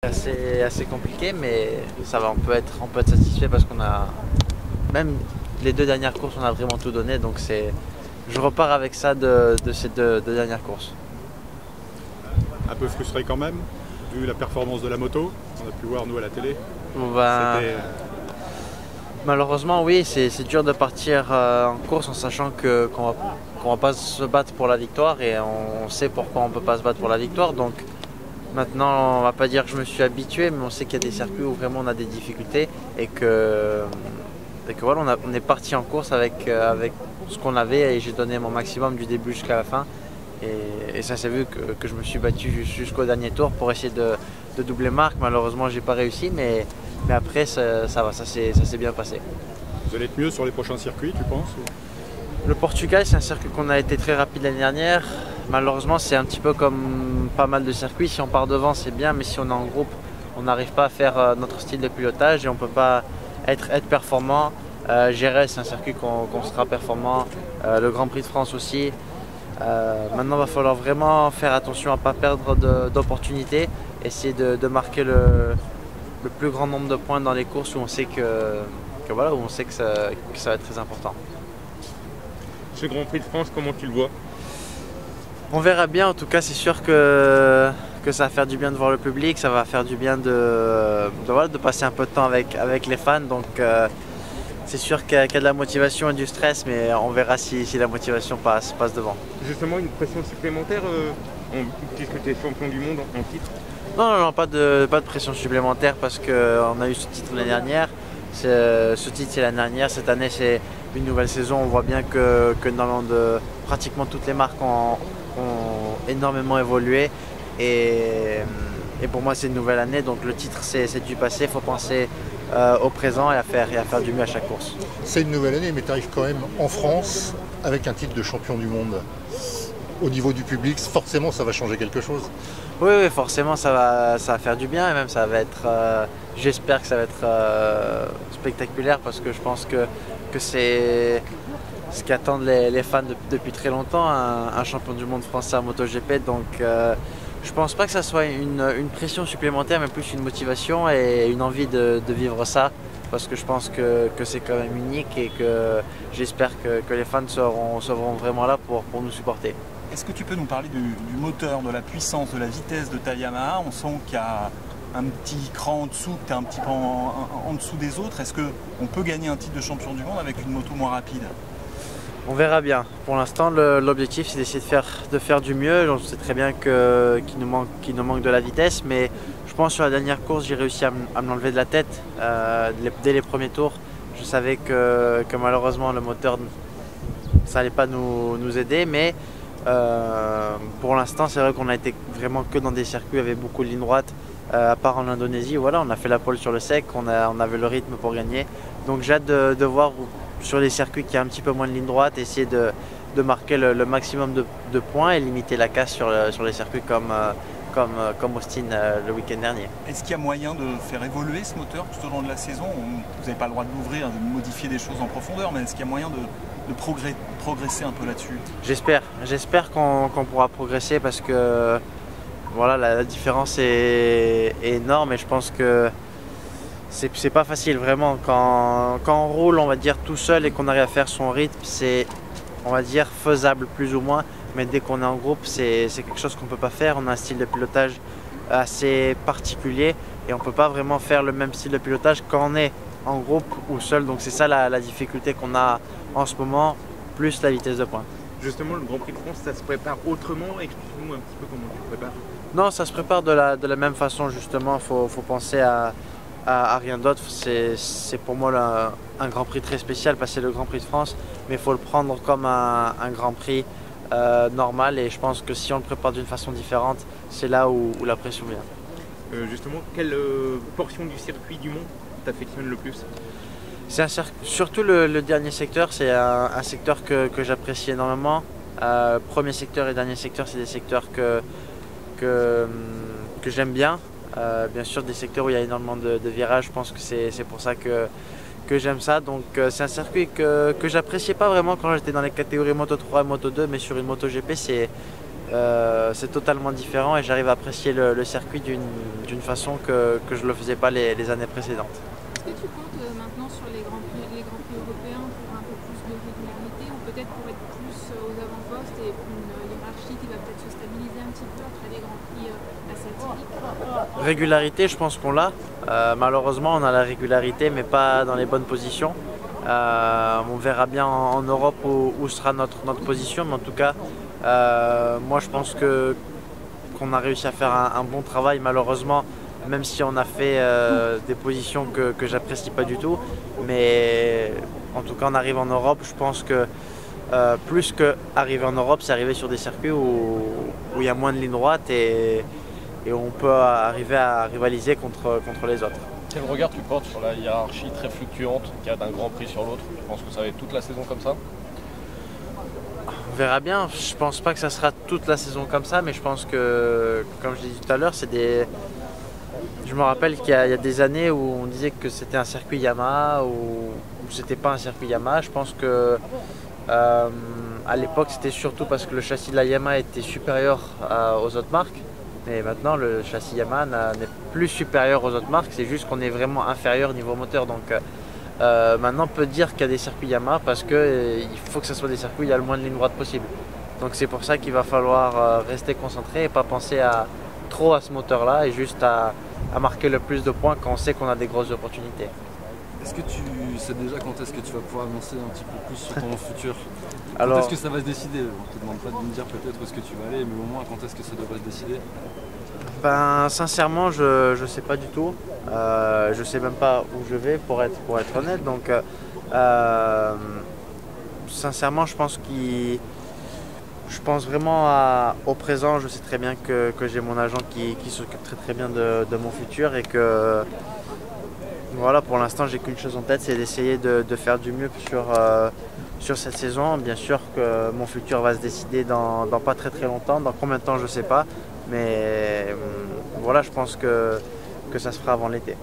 Assez compliqué, mais ça va, on peut être satisfait parce qu'on a, même les deux dernières courses, on a vraiment tout donné, donc je repars avec ça de ces deux dernières courses. Un peu frustré quand même, vu la performance de la moto, on a pu voir nous à la télé. Bon, ben, malheureusement, oui, c'est dur de partir en course en sachant qu'on va pas se battre pour la victoire et on sait pourquoi on peut pas se battre pour la victoire. Donc maintenant, on va pas dire que je me suis habitué, mais on sait qu'il y a des circuits où vraiment on a des difficultés et que voilà, on est parti en course avec ce qu'on avait et j'ai donné mon maximum du début jusqu'à la fin. Et ça s'est vu que je me suis battu jusqu'au dernier tour pour essayer de doubler marque. Malheureusement, j'ai pas réussi, mais après, ça va, ça s'est bien passé. Vous allez être mieux sur les prochains circuits, tu penses? Le Portugal, c'est un circuit qu'on a été très rapide l'année dernière. Malheureusement, c'est un petit peu comme pas mal de circuits. Si on part devant, c'est bien, mais si on est en groupe, on n'arrive pas à faire notre style de pilotage et on ne peut pas être performant. Jerez, c'est un circuit qu'on sera performant. Le Grand Prix de France aussi. Maintenant, il va falloir vraiment faire attention à ne pas perdre d'opportunités. Essayer de marquer le plus grand nombre de points dans les courses où on sait voilà, où on sait que ça va être très important. Ce Grand Prix de France, comment tu le vois? On verra bien, en tout cas c'est sûr que ça va faire du bien de voir le public, ça va faire du bien voilà, de passer un peu de temps avec les fans. Donc c'est sûr qu'il y a de la motivation et du stress, mais on verra si la motivation passe devant. Justement, une pression supplémentaire puisque tu es champion du monde en titre? Non, pas de pression supplémentaire parce qu'on a eu ce titre l'année dernière. Ce titre c'est l'année dernière, cette année c'est une nouvelle saison. On voit bien que dans pratiquement toutes les marques ont énormément évolué et pour moi c'est une nouvelle année, donc le titre c'est du passé, il faut penser au présent et à faire du mieux à chaque course. C'est une nouvelle année, mais tu arrives quand même en France avec un titre de champion du monde. Au niveau du public, forcément ça va changer quelque chose. Oui, forcément ça va faire du bien et même ça va être, j'espère que ça va être spectaculaire parce que je pense que c'est ce qu'attendent les fans depuis très longtemps, un champion du monde français en MotoGP. Donc je pense pas que ça soit une pression supplémentaire, mais plus une motivation et une envie de vivre ça. Parce que je pense que c'est quand même unique et que j'espère que les fans seront vraiment là pour nous supporter. Est-ce que tu peux nous parler du moteur, de la puissance, de la vitesse de ta Yamaha? On sent qu'il y a un petit cran en dessous, que tu es un petit peu en dessous des autres. Est-ce qu'on peut gagner un titre de champion du monde avec une moto moins rapide? On verra bien. Pour l'instant, l'objectif c'est d'essayer de faire du mieux. On sait très bien qu'il nous manque de la vitesse, mais je pense que sur la dernière course, j'ai réussi à me l'enlever de la tête dès les premiers tours. Je savais que malheureusement le moteur, ça n'allait pas nous aider, mais pour l'instant, c'est vrai qu'on a été vraiment que dans des circuits avec beaucoup de lignes droites, à part en Indonésie. Voilà, on a fait la pole sur le sec, on avait le rythme pour gagner. Donc j'ai hâte de voir sur les circuits qui a un petit peu moins de lignes droites, essayer de marquer le maximum de points et limiter la casse sur les circuits comme Austin le week-end dernier. Est-ce qu'il y a moyen de faire évoluer ce moteur tout au long de la saison? Vous n'avez pas le droit de l'ouvrir, de modifier des choses en profondeur, mais est-ce qu'il y a moyen de progresser un peu là-dessus? J'espère qu'on pourra progresser parce que voilà, la différence est énorme et je pense que c'est pas facile vraiment. Quand on roule, on va dire tout seul et qu'on arrive à faire son rythme, c'est, on va dire, faisable plus ou moins. Mais dès qu'on est en groupe, c'est quelque chose qu'on peut pas faire. On a un style de pilotage assez particulier et on peut pas vraiment faire le même style de pilotage quand on est en groupe ou seul. Donc c'est ça la difficulté qu'on a en ce moment, plus la vitesse de pointe. Justement, le Grand Prix de France, ça se prépare autrement? Explique-nous un petit peu comment tu le prépares. Non, ça se prépare de la même façon justement. Faut penser à rien d'autre. C'est pour moi un Grand Prix très spécial, passer le Grand Prix de France, mais il faut le prendre comme un Grand Prix normal et je pense que si on le prépare d'une façon différente, c'est là où la pression vient. Justement, quelle portion du circuit du monde t'affectionne le plus? Surtout le dernier secteur, c'est un secteur que j'apprécie énormément. Premier secteur et dernier secteur, c'est des secteurs que j'aime bien. Bien sûr, des secteurs où il y a énormément de virages, je pense que c'est pour ça que j'aime ça. Donc c'est un circuit que j'appréciais pas vraiment quand j'étais dans les catégories Moto 3 et Moto 2, mais sur une Moto GP, c'est totalement différent et j'arrive à apprécier le circuit d'une façon que je ne le faisais pas les années précédentes. Est-ce que tu comptes maintenant sur les grands prix européens pour un peu plus de régularité ou peut-être pour être plus aux avant-postes et une hiérarchie qui va peut-être se stabiliser un petit peu après les grands prix assez atypiques? Régularité, je pense qu'on l'a. Malheureusement, on a la régularité mais pas dans les bonnes positions. On verra bien en Europe où sera notre position, mais en tout cas, moi je pense qu'on a réussi à faire un bon travail, malheureusement, même si on a fait des positions que j'apprécie pas du tout. Mais en tout cas, on arrive en Europe, je pense que plus qu'arriver en Europe, c'est arriver sur des circuits où il y a moins de lignes droites et on peut arriver à rivaliser contre les autres. Quel regard tu portes sur la hiérarchie très fluctuante qu'il y a d'un grand prix sur l'autre? Tu penses que ça va être toute la saison comme ça? On verra bien. Je pense pas que ça sera toute la saison comme ça, mais je pense que, comme je l'ai dit tout à l'heure, je me rappelle qu'il y a des années où on disait que c'était un circuit Yamaha ou c'était pas un circuit Yamaha. Je pense que à l'époque c'était surtout parce que le châssis de la Yamaha était supérieur aux autres marques. Mais maintenant, le châssis Yamaha n'est plus supérieur aux autres marques, c'est juste qu'on est vraiment inférieur niveau moteur. Donc maintenant, on peut dire qu'il y a des circuits Yamaha parce qu'il faut que ce soit des circuits où il y a le moins de lignes droites possible. Donc c'est pour ça qu'il va falloir rester concentré et pas penser trop à ce moteur-là et juste à marquer le plus de points quand on sait qu'on a des grosses opportunités. Est-ce que tu sais déjà quand est-ce que tu vas pouvoir annoncer un petit peu plus sur ton futur? Alors, quand est-ce que ça va se décider? On ne te demande pas de me dire peut-être où est-ce que tu vas aller, mais au moins quand est-ce que ça devrait se décider? Ben, sincèrement, je sais pas du tout. Je sais même pas où je vais pour être honnête. Donc, sincèrement, je pense vraiment au présent. Je sais très bien que j'ai mon agent qui s'occupe très bien de mon futur et que voilà, pour l'instant, j'ai qu'une chose en tête, c'est d'essayer de faire du mieux sur cette saison. Bien sûr que mon futur va se décider dans pas très longtemps. Dans combien de temps, je sais pas. Mais voilà, je pense que ça se fera avant l'été.